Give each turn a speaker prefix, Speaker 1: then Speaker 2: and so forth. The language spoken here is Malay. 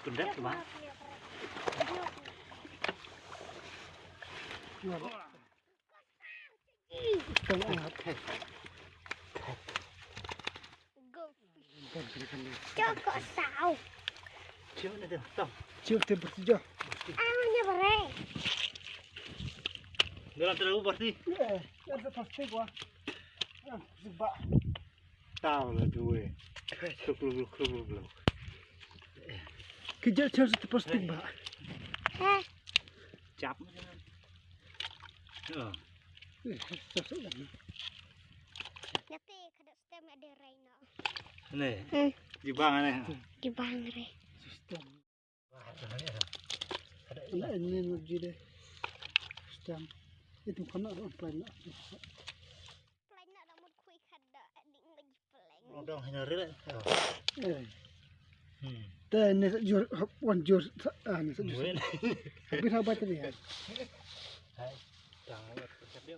Speaker 1: Kundet cuma.
Speaker 2: Cho cọ xào.
Speaker 1: Chiếu này được không?
Speaker 3: Chiều thêm một chút.
Speaker 2: Nha bà rê.
Speaker 1: Đưa làm terlalu bersih.
Speaker 3: Yang pasti gua. Sebab
Speaker 1: Tahu lah gue. Kluk.
Speaker 3: kerja macam itu pasti mbak.
Speaker 1: Chắp.
Speaker 3: Sosok lagi.
Speaker 2: Nanti kada stem ada Reno.
Speaker 1: Nih. Di bang nih.
Speaker 2: Di bang re.
Speaker 3: Sistem. Ini energi deh. Sistem. Itu kena orang plan nak.
Speaker 2: Plan nak namun kui kada adik lagi plan.
Speaker 1: Udah hinari lah.
Speaker 3: Teh ini jur wan jur ini jur.
Speaker 1: Mungkin.
Speaker 3: Habis apa tadi ya?
Speaker 1: Jangan buat dia.